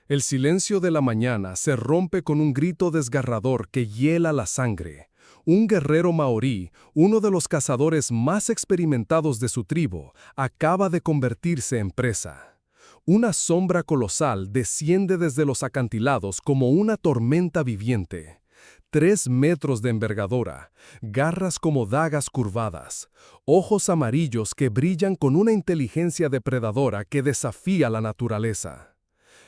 El silencio de la mañana se rompe con un grito desgarrador que hiela la sangre. Un guerrero maorí, uno de los cazadores más experimentados de su tribu, acaba de convertirse en presa. Una sombra colosal desciende desde los acantilados como una tormenta viviente. 3 metros de envergadura, garras como dagas curvadas, ojos amarillos que brillan con una inteligencia depredadora que desafía la naturaleza.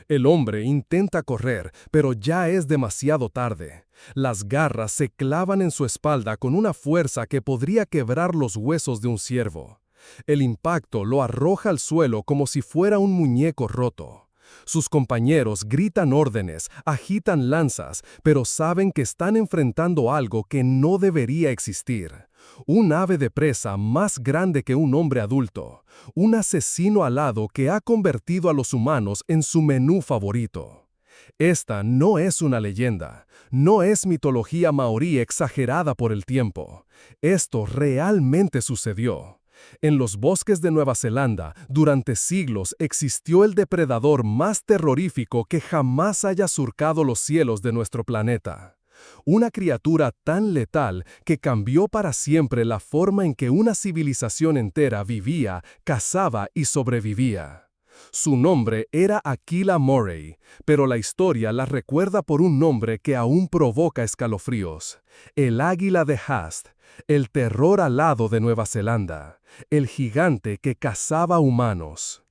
El hombre intenta correr, pero ya es demasiado tarde. Las garras se clavan en su espalda con una fuerza que podría quebrar los huesos de un ciervo. El impacto lo arroja al suelo como si fuera un muñeco roto. Sus compañeros gritan órdenes, agitan lanzas, pero saben que están enfrentando algo que no debería existir. Un ave de presa más grande que un hombre adulto. Un asesino alado que ha convertido a los humanos en su menú favorito. Esta no es una leyenda, no es mitología maorí exagerada por el tiempo. Esto realmente sucedió. En los bosques de Nueva Zelanda, durante siglos existió el depredador más terrorífico que jamás haya surcado los cielos de nuestro planeta. Una criatura tan letal que cambió para siempre la forma en que una civilización entera vivía, cazaba y sobrevivía. Su nombre era Aquila Murray, pero la historia la recuerda por un nombre que aún provoca escalofríos: el águila de Haast, el terror alado de Nueva Zelanda, el gigante que cazaba humanos.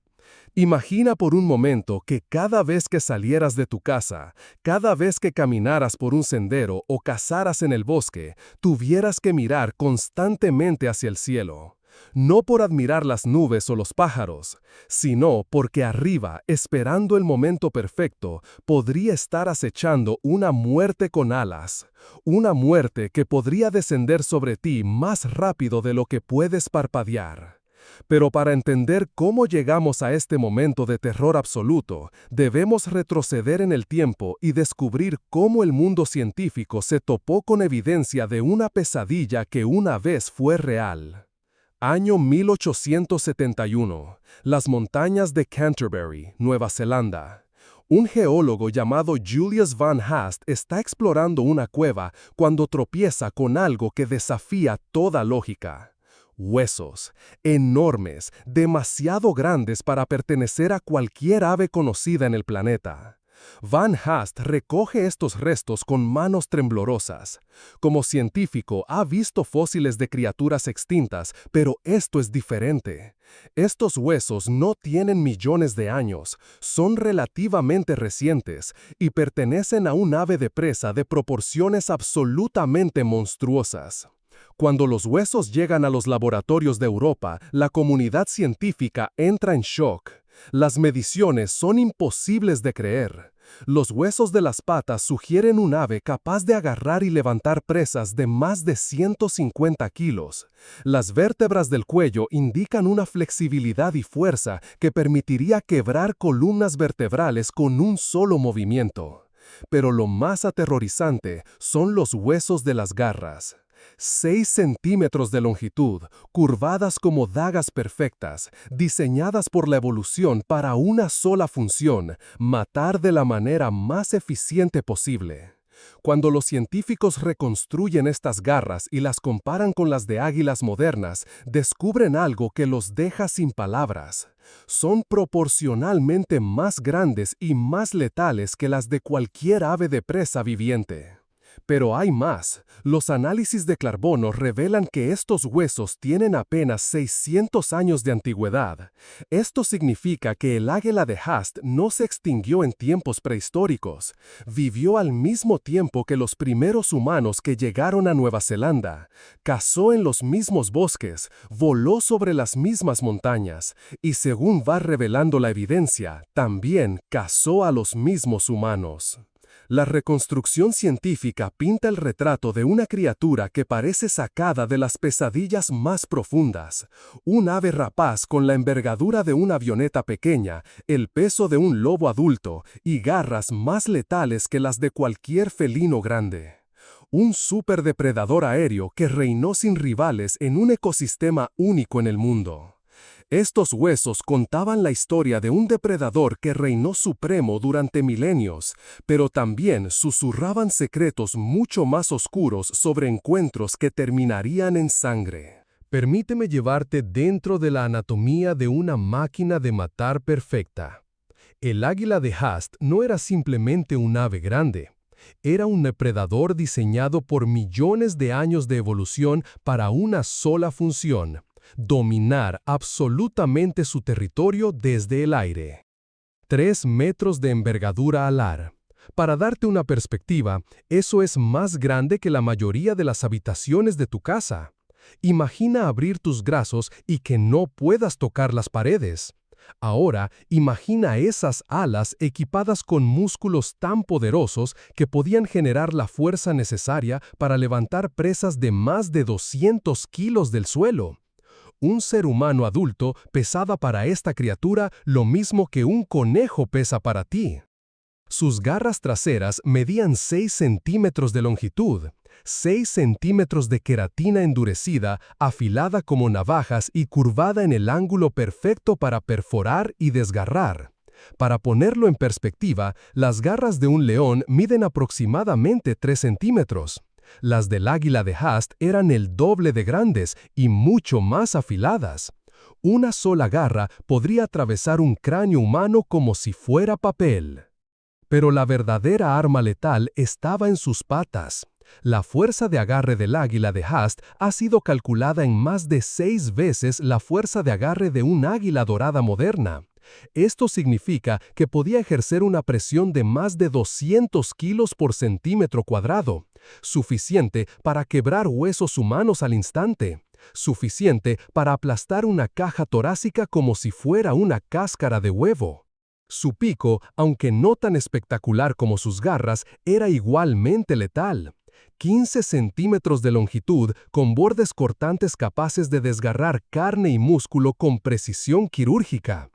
Imagina por un momento que cada vez que salieras de tu casa, cada vez que caminaras por un sendero o cazaras en el bosque, tuvieras que mirar constantemente hacia el cielo. No por admirar las nubes o los pájaros, sino porque arriba, esperando el momento perfecto, podría estar acechando una muerte con alas. Una muerte que podría descender sobre ti más rápido de lo que puedes parpadear. Pero para entender cómo llegamos a este momento de terror absoluto, debemos retroceder en el tiempo y descubrir cómo el mundo científico se topó con evidencia de una pesadilla que una vez fue real. Año 1871. Las montañas de Canterbury, Nueva Zelanda. Un geólogo llamado Julius Van Haast está explorando una cueva cuando tropieza con algo que desafía toda lógica. Huesos, enormes, demasiado grandes para pertenecer a cualquier ave conocida en el planeta. Van Haast recoge estos restos con manos temblorosas. Como científico, ha visto fósiles de criaturas extintas, pero esto es diferente. Estos huesos no tienen millones de años, son relativamente recientes y pertenecen a un ave de presa de proporciones absolutamente monstruosas. Cuando los huesos llegan a los laboratorios de Europa, la comunidad científica entra en shock. Las mediciones son imposibles de creer. Los huesos de las patas sugieren un ave capaz de agarrar y levantar presas de más de 150 kilos. Las vértebras del cuello indican una flexibilidad y fuerza que permitiría quebrar columnas vertebrales con un solo movimiento. Pero lo más aterrorizante son los huesos de las garras. 6 centímetros de longitud, curvadas como dagas perfectas, diseñadas por la evolución para una sola función: matar de la manera más eficiente posible. Cuando los científicos reconstruyen estas garras y las comparan con las de águilas modernas, descubren algo que los deja sin palabras. Son proporcionalmente más grandes y más letales que las de cualquier ave de presa viviente. Pero hay más. Los análisis de carbono revelan que estos huesos tienen apenas 600 años de antigüedad. Esto significa que el águila de Haast no se extinguió en tiempos prehistóricos. Vivió al mismo tiempo que los primeros humanos que llegaron a Nueva Zelanda. Cazó en los mismos bosques, voló sobre las mismas montañas y, según va revelando la evidencia, también cazó a los mismos humanos. La reconstrucción científica pinta el retrato de una criatura que parece sacada de las pesadillas más profundas. Un ave rapaz con la envergadura de una avioneta pequeña, el peso de un lobo adulto y garras más letales que las de cualquier felino grande. Un superdepredador aéreo que reinó sin rivales en un ecosistema único en el mundo. Estos huesos contaban la historia de un depredador que reinó supremo durante milenios, pero también susurraban secretos mucho más oscuros sobre encuentros que terminarían en sangre. Permíteme llevarte dentro de la anatomía de una máquina de matar perfecta. El águila de Haast no era simplemente un ave grande. Era un depredador diseñado por millones de años de evolución para una sola función: dominar absolutamente su territorio desde el aire. 3 metros de envergadura alar. Para darte una perspectiva, eso es más grande que la mayoría de las habitaciones de tu casa. Imagina abrir tus brazos y que no puedas tocar las paredes. Ahora, imagina esas alas equipadas con músculos tan poderosos que podían generar la fuerza necesaria para levantar presas de más de 200 kilos del suelo. Un ser humano adulto pesaba para esta criatura lo mismo que un conejo pesa para ti. Sus garras traseras medían 6 centímetros de longitud, 6 centímetros de queratina endurecida, afilada como navajas y curvada en el ángulo perfecto para perforar y desgarrar. Para ponerlo en perspectiva, las garras de un león miden aproximadamente 3 centímetros. Las del águila de Haast eran el doble de grandes y mucho más afiladas. Una sola garra podría atravesar un cráneo humano como si fuera papel. Pero la verdadera arma letal estaba en sus patas. La fuerza de agarre del águila de Haast ha sido calculada en más de 6 veces la fuerza de agarre de un águila dorada moderna. Esto significa que podía ejercer una presión de más de 200 kilos por centímetro cuadrado, suficiente para quebrar huesos humanos al instante, suficiente para aplastar una caja torácica como si fuera una cáscara de huevo. Su pico, aunque no tan espectacular como sus garras, era igualmente letal. 15 centímetros de longitud, con bordes cortantes capaces de desgarrar carne y músculo con precisión quirúrgica.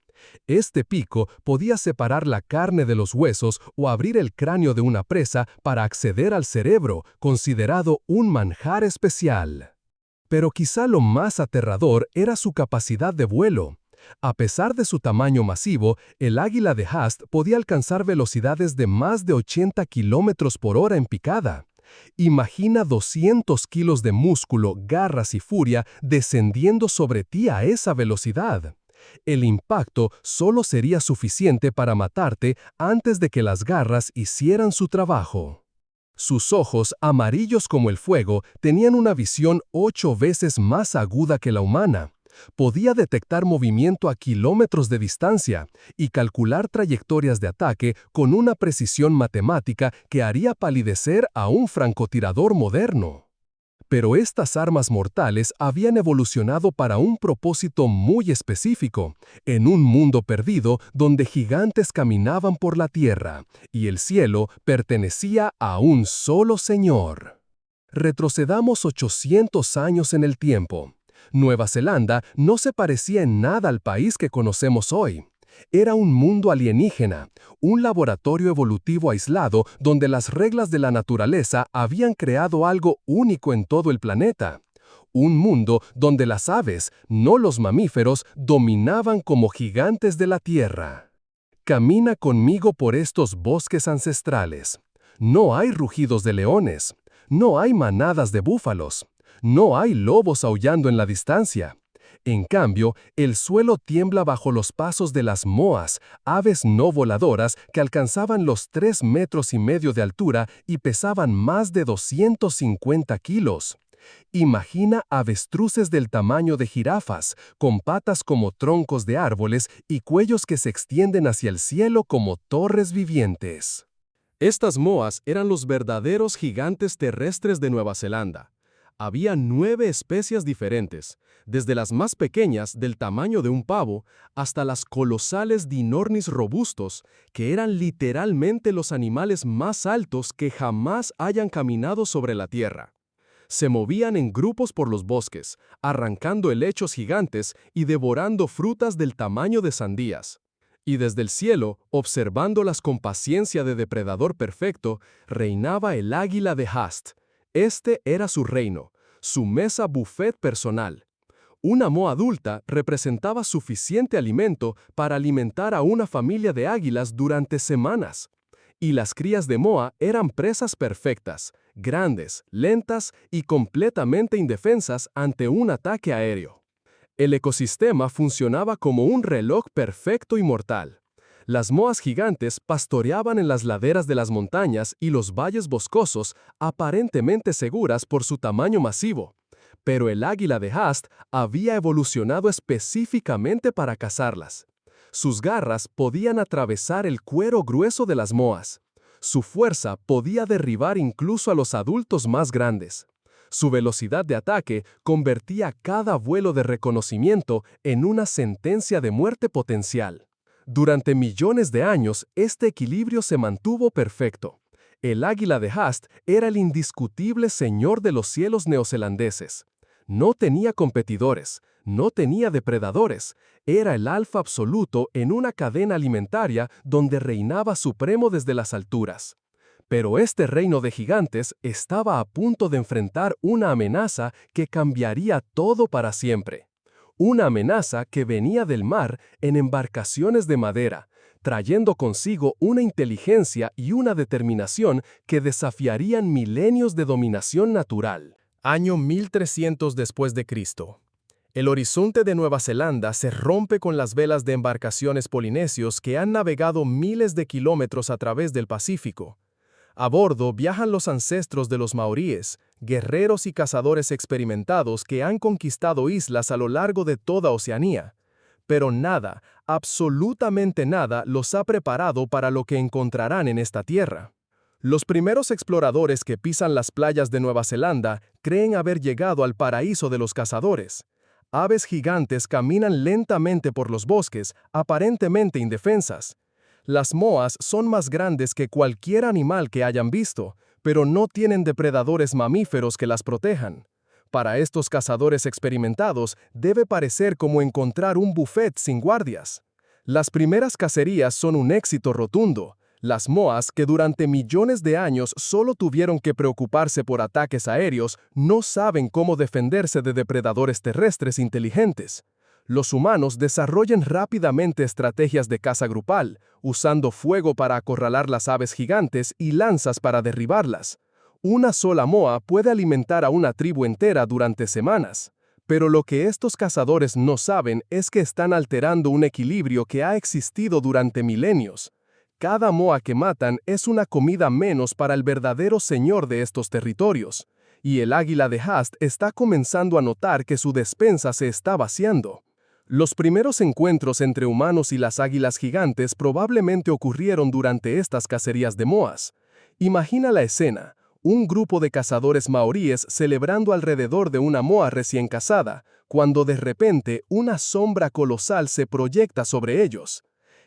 Este pico podía separar la carne de los huesos o abrir el cráneo de una presa para acceder al cerebro, considerado un manjar especial. Pero quizá lo más aterrador era su capacidad de vuelo. A pesar de su tamaño masivo, el águila de Haast podía alcanzar velocidades de más de 80 kilómetros por hora en picada. Imagina 200 kilos de músculo, garras y furia descendiendo sobre ti a esa velocidad. El impacto solo sería suficiente para matarte antes de que las garras hicieran su trabajo. Sus ojos, amarillos como el fuego, tenían una visión 8 veces más aguda que la humana. Podía detectar movimiento a kilómetros de distancia y calcular trayectorias de ataque con una precisión matemática que haría palidecer a un francotirador moderno. Pero estas armas mortales habían evolucionado para un propósito muy específico, en un mundo perdido donde gigantes caminaban por la tierra y el cielo pertenecía a un solo señor. Retrocedamos 800 años en el tiempo. Nueva Zelanda no se parecía en nada al país que conocemos hoy. Era un mundo alienígena, un laboratorio evolutivo aislado donde las reglas de la naturaleza habían creado algo único en todo el planeta. Un mundo donde las aves, no los mamíferos, dominaban como gigantes de la tierra. Camina conmigo por estos bosques ancestrales. No hay rugidos de leones, no hay manadas de búfalos, no hay lobos aullando en la distancia. En cambio, el suelo tiembla bajo los pasos de las moas, aves no voladoras que alcanzaban los 3,5 metros de altura y pesaban más de 250 kilos. Imagina avestruces del tamaño de jirafas, con patas como troncos de árboles y cuellos que se extienden hacia el cielo como torres vivientes. Estas moas eran los verdaderos gigantes terrestres de Nueva Zelanda. Había 9 especies diferentes, desde las más pequeñas del tamaño de un pavo hasta las colosales dinornis robustos, que eran literalmente los animales más altos que jamás hayan caminado sobre la tierra. Se movían en grupos por los bosques, arrancando helechos gigantes y devorando frutas del tamaño de sandías. Y desde el cielo, observándolas con paciencia de depredador perfecto, reinaba el águila de Haast. Este era su reino, su mesa buffet personal. Una moa adulta representaba suficiente alimento para alimentar a una familia de águilas durante semanas. Y las crías de moa eran presas perfectas, grandes, lentas y completamente indefensas ante un ataque aéreo. El ecosistema funcionaba como un reloj perfecto y mortal. Las moas gigantes pastoreaban en las laderas de las montañas y los valles boscosos, aparentemente seguras por su tamaño masivo. Pero el águila de Haast había evolucionado específicamente para cazarlas. Sus garras podían atravesar el cuero grueso de las moas. Su fuerza podía derribar incluso a los adultos más grandes. Su velocidad de ataque convertía cada vuelo de reconocimiento en una sentencia de muerte potencial. Durante millones de años, este equilibrio se mantuvo perfecto. El águila de Haast era el indiscutible señor de los cielos neozelandeses. No tenía competidores, no tenía depredadores, era el alfa absoluto en una cadena alimentaria donde reinaba supremo desde las alturas. Pero este reino de gigantes estaba a punto de enfrentar una amenaza que cambiaría todo para siempre. Una amenaza que venía del mar en embarcaciones de madera, trayendo consigo una inteligencia y una determinación que desafiarían milenios de dominación natural. Año 1300 después de Cristo. El horizonte de Nueva Zelanda se rompe con las velas de embarcaciones polinesios que han navegado miles de kilómetros a través del Pacífico. A bordo viajan los ancestros de los maoríes, guerreros y cazadores experimentados que han conquistado islas a lo largo de toda Oceanía. Pero nada, absolutamente nada, los ha preparado para lo que encontrarán en esta tierra. Los primeros exploradores que pisan las playas de Nueva Zelanda creen haber llegado al paraíso de los cazadores. Aves gigantes caminan lentamente por los bosques, aparentemente indefensas. Las moas son más grandes que cualquier animal que hayan visto, pero no tienen depredadores mamíferos que las protejan. Para estos cazadores experimentados, debe parecer como encontrar un buffet sin guardias. Las primeras cacerías son un éxito rotundo. Las moas, que durante millones de años solo tuvieron que preocuparse por ataques aéreos, no saben cómo defenderse de depredadores terrestres inteligentes. Los humanos desarrollan rápidamente estrategias de caza grupal, usando fuego para acorralar las aves gigantes y lanzas para derribarlas. Una sola moa puede alimentar a una tribu entera durante semanas. Pero lo que estos cazadores no saben es que están alterando un equilibrio que ha existido durante milenios. Cada moa que matan es una comida menos para el verdadero señor de estos territorios. Y el águila de Haast está comenzando a notar que su despensa se está vaciando. Los primeros encuentros entre humanos y las águilas gigantes probablemente ocurrieron durante estas cacerías de moas. Imagina la escena, un grupo de cazadores maoríes celebrando alrededor de una moa recién cazada, cuando de repente una sombra colosal se proyecta sobre ellos.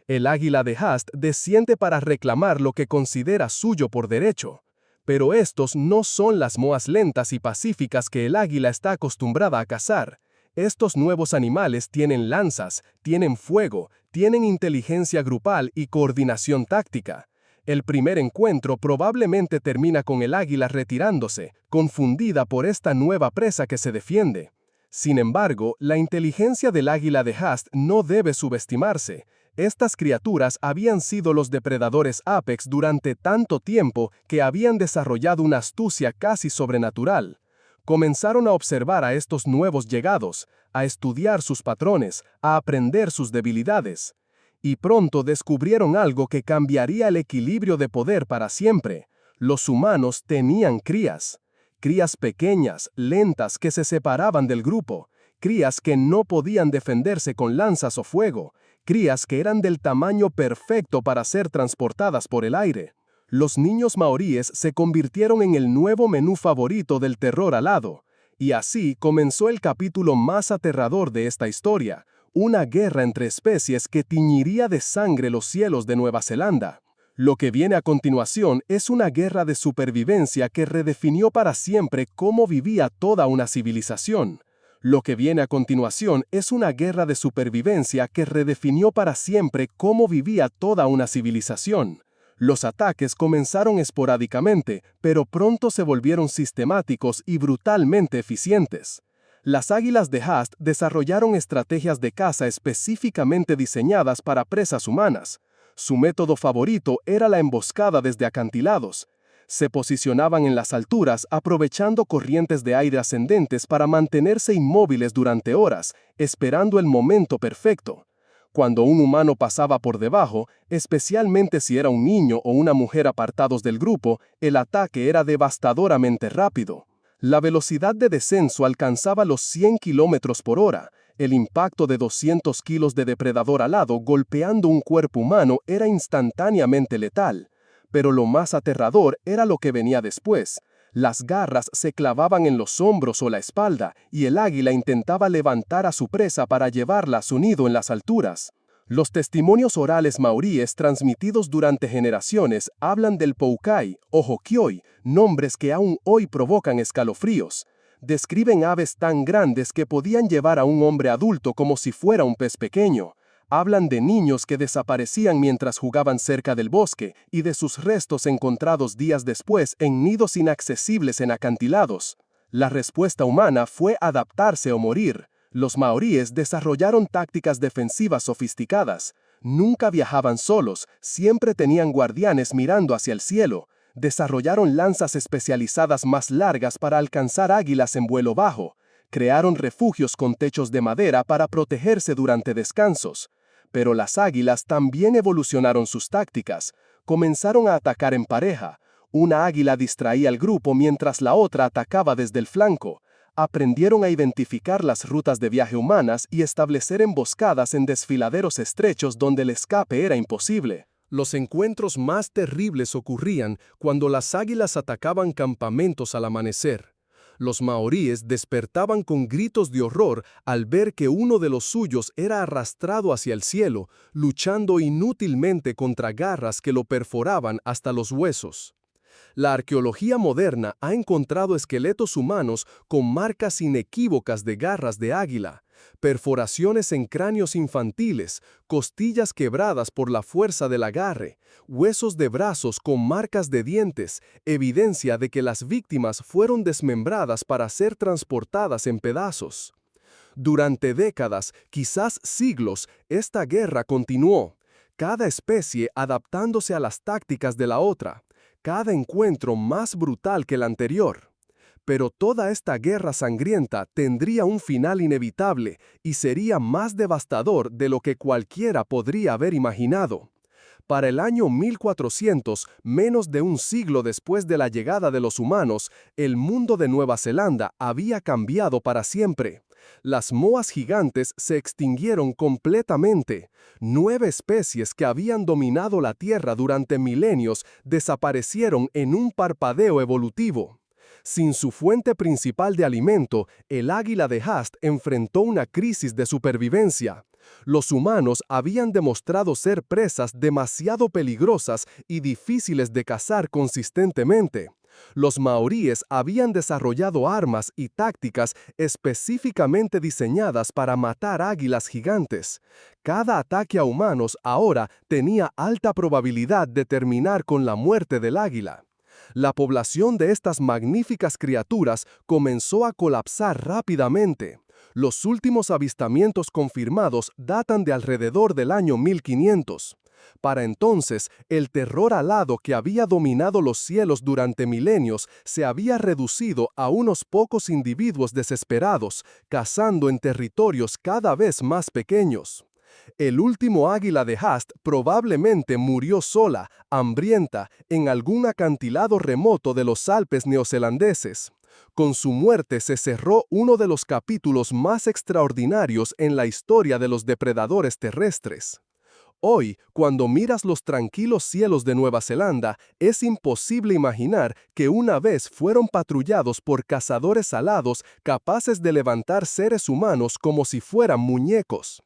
El águila de Haast desciende para reclamar lo que considera suyo por derecho. Pero estos no son las moas lentas y pacíficas que el águila está acostumbrada a cazar. Estos nuevos animales tienen lanzas, tienen fuego, tienen inteligencia grupal y coordinación táctica. El primer encuentro probablemente termina con el águila retirándose, confundida por esta nueva presa que se defiende. Sin embargo, la inteligencia del águila de Haast no debe subestimarse. Estas criaturas habían sido los depredadores apex durante tanto tiempo que habían desarrollado una astucia casi sobrenatural. Comenzaron a observar a estos nuevos llegados, a estudiar sus patrones, a aprender sus debilidades. Y pronto descubrieron algo que cambiaría el equilibrio de poder para siempre. Los humanos tenían crías. Crías pequeñas, lentas, que se separaban del grupo. Crías que no podían defenderse con lanzas o fuego. Crías que eran del tamaño perfecto para ser transportadas por el aire. Los niños maoríes se convirtieron en el nuevo menú favorito del terror alado. Y así comenzó el capítulo más aterrador de esta historia, una guerra entre especies que tiñiría de sangre los cielos de Nueva Zelanda. Lo que viene a continuación es una guerra de supervivencia que redefinió para siempre cómo vivía toda una civilización. Lo que viene a continuación es una guerra de supervivencia que redefinió para siempre cómo vivía toda una civilización. Los ataques comenzaron esporádicamente, pero pronto se volvieron sistemáticos y brutalmente eficientes. Las águilas de Haast desarrollaron estrategias de caza específicamente diseñadas para presas humanas. Su método favorito era la emboscada desde acantilados. Se posicionaban en las alturas aprovechando corrientes de aire ascendentes para mantenerse inmóviles durante horas, esperando el momento perfecto. Cuando un humano pasaba por debajo, especialmente si era un niño o una mujer apartados del grupo, el ataque era devastadoramente rápido. La velocidad de descenso alcanzaba los 100 kilómetros por hora. El impacto de 200 kilos de depredador alado golpeando un cuerpo humano era instantáneamente letal. Pero lo más aterrador era lo que venía después. Las garras se clavaban en los hombros o la espalda, y el águila intentaba levantar a su presa para llevarla a su nido en las alturas. Los testimonios orales maoríes transmitidos durante generaciones hablan del poukai o hokioi, nombres que aún hoy provocan escalofríos. Describen aves tan grandes que podían llevar a un hombre adulto como si fuera un pez pequeño. Hablan de niños que desaparecían mientras jugaban cerca del bosque y de sus restos encontrados días después en nidos inaccesibles en acantilados. La respuesta humana fue adaptarse o morir. Los maoríes desarrollaron tácticas defensivas sofisticadas. Nunca viajaban solos, siempre tenían guardianes mirando hacia el cielo. Desarrollaron lanzas especializadas más largas para alcanzar águilas en vuelo bajo. Crearon refugios con techos de madera para protegerse durante descansos. Pero las águilas también evolucionaron sus tácticas. Comenzaron a atacar en pareja. Una águila distraía al grupo mientras la otra atacaba desde el flanco. Aprendieron a identificar las rutas de viaje humanas y establecer emboscadas en desfiladeros estrechos donde el escape era imposible. Los encuentros más terribles ocurrían cuando las águilas atacaban campamentos al amanecer. Los maoríes despertaban con gritos de horror al ver que uno de los suyos era arrastrado hacia el cielo, luchando inútilmente contra garras que lo perforaban hasta los huesos. La arqueología moderna ha encontrado esqueletos humanos con marcas inequívocas de garras de águila, perforaciones en cráneos infantiles, costillas quebradas por la fuerza del agarre, huesos de brazos con marcas de dientes, evidencia de que las víctimas fueron desmembradas para ser transportadas en pedazos. Durante décadas, quizás siglos, esta guerra continuó, cada especie adaptándose a las tácticas de la otra. Cada encuentro más brutal que el anterior. Pero toda esta guerra sangrienta tendría un final inevitable y sería más devastador de lo que cualquiera podría haber imaginado. Para el año 1400, menos de un siglo después de la llegada de los humanos, el mundo de Nueva Zelanda había cambiado para siempre. Las moas gigantes se extinguieron completamente. 9 especies que habían dominado la Tierra durante milenios desaparecieron en un parpadeo evolutivo. Sin su fuente principal de alimento, el águila de Haast enfrentó una crisis de supervivencia. Los humanos habían demostrado ser presas demasiado peligrosas y difíciles de cazar consistentemente. Los maoríes habían desarrollado armas y tácticas específicamente diseñadas para matar águilas gigantes. Cada ataque a humanos ahora tenía alta probabilidad de terminar con la muerte del águila. La población de estas magníficas criaturas comenzó a colapsar rápidamente. Los últimos avistamientos confirmados datan de alrededor del año 1500. Para entonces, el terror alado que había dominado los cielos durante milenios se había reducido a unos pocos individuos desesperados, cazando en territorios cada vez más pequeños. El último águila de Haast probablemente murió sola, hambrienta, en algún acantilado remoto de los Alpes neozelandeses. Con su muerte se cerró uno de los capítulos más extraordinarios en la historia de los depredadores terrestres. Hoy, cuando miras los tranquilos cielos de Nueva Zelanda, es imposible imaginar que una vez fueron patrullados por cazadores alados capaces de levantar seres humanos como si fueran muñecos.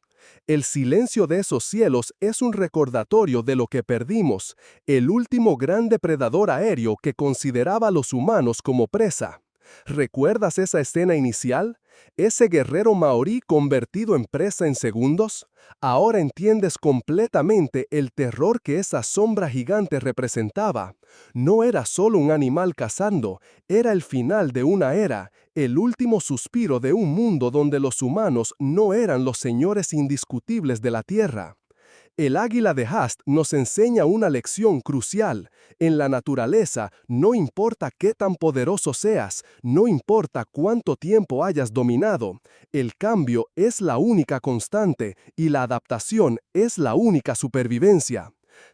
El silencio de esos cielos es un recordatorio de lo que perdimos, el último gran depredador aéreo que consideraba a los humanos como presa. ¿Recuerdas esa escena inicial? Ese guerrero maorí convertido en presa en segundos. Ahora entiendes completamente el terror que esa sombra gigante representaba. No era solo un animal cazando, era el final de una era, el último suspiro de un mundo donde los humanos no eran los señores indiscutibles de la tierra. El águila de Hast nos enseña una lección crucial. En la naturaleza, no importa qué tan poderoso seas, no importa cuánto tiempo hayas dominado, el cambio es la única constante y la adaptación es la única supervivencia.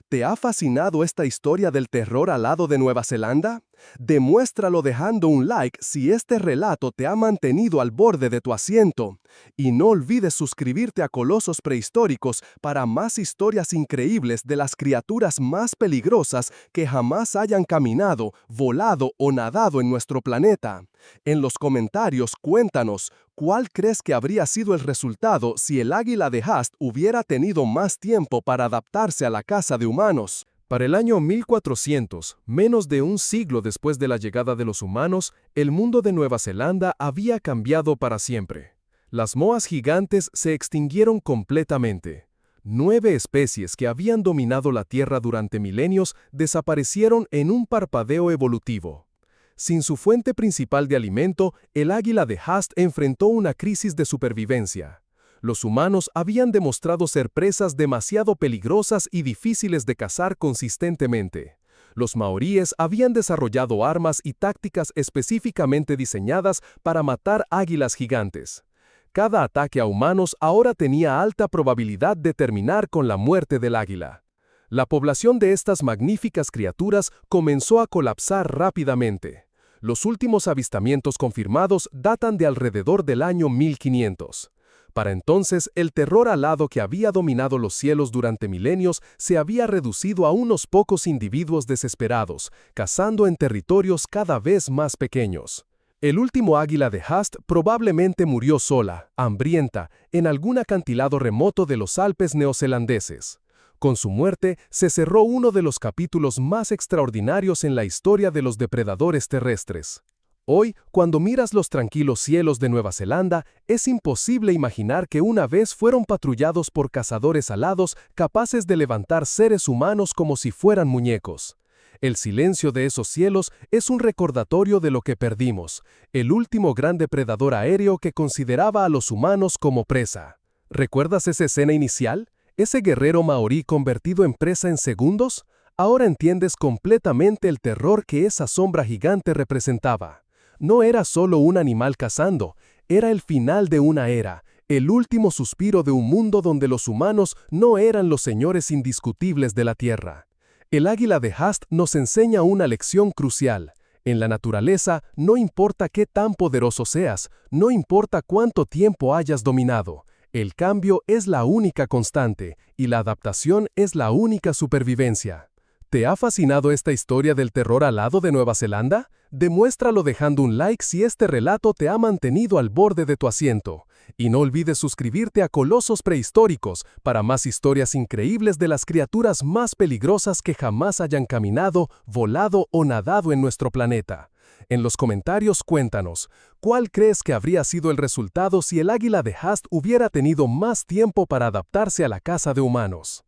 ¿Te ha fascinado esta historia del terror alado de Nueva Zelanda? Demuéstralo dejando un like si este relato te ha mantenido al borde de tu asiento. Y no olvides suscribirte a Colosos Prehistóricos para más historias increíbles de las criaturas más peligrosas que jamás hayan caminado, volado o nadado en nuestro planeta. En los comentarios cuéntanos, ¿cuál crees que habría sido el resultado si el águila de Hast hubiera tenido más tiempo para adaptarse a la caza de humanos? Para el año 1400, menos de un siglo después de la llegada de los humanos, el mundo de Nueva Zelanda había cambiado para siempre. Las moas gigantes se extinguieron completamente. 9 especies que habían dominado la Tierra durante milenios desaparecieron en un parpadeo evolutivo. Sin su fuente principal de alimento, el águila de Hast enfrentó una crisis de supervivencia. Los humanos habían demostrado ser presas demasiado peligrosas y difíciles de cazar consistentemente. Los maoríes habían desarrollado armas y tácticas específicamente diseñadas para matar águilas gigantes. Cada ataque a humanos ahora tenía alta probabilidad de terminar con la muerte del águila. La población de estas magníficas criaturas comenzó a colapsar rápidamente. Los últimos avistamientos confirmados datan de alrededor del año 1500. Para entonces, el terror alado que había dominado los cielos durante milenios se había reducido a unos pocos individuos desesperados, cazando en territorios cada vez más pequeños. El último águila de Hast probablemente murió sola, hambrienta, en algún acantilado remoto de los Alpes neozelandeses. Con su muerte, se cerró uno de los capítulos más extraordinarios en la historia de los depredadores terrestres. Hoy, cuando miras los tranquilos cielos de Nueva Zelanda, es imposible imaginar que una vez fueron patrullados por cazadores alados capaces de levantar seres humanos como si fueran muñecos. El silencio de esos cielos es un recordatorio de lo que perdimos, el último gran depredador aéreo que consideraba a los humanos como presa. ¿Recuerdas esa escena inicial? ¿Ese guerrero maorí convertido en presa en segundos? Ahora entiendes completamente el terror que esa sombra gigante representaba. No era solo un animal cazando, era el final de una era, el último suspiro de un mundo donde los humanos no eran los señores indiscutibles de la Tierra. El águila de Hast nos enseña una lección crucial. En la naturaleza, no importa qué tan poderoso seas, no importa cuánto tiempo hayas dominado, el cambio es la única constante y la adaptación es la única supervivencia. ¿Te ha fascinado esta historia del terror alado de Nueva Zelanda? Demuéstralo dejando un like si este relato te ha mantenido al borde de tu asiento. Y no olvides suscribirte a Colosos Prehistóricos para más historias increíbles de las criaturas más peligrosas que jamás hayan caminado, volado o nadado en nuestro planeta. En los comentarios cuéntanos, ¿cuál crees que habría sido el resultado si el águila de Hast hubiera tenido más tiempo para adaptarse a la caza de humanos?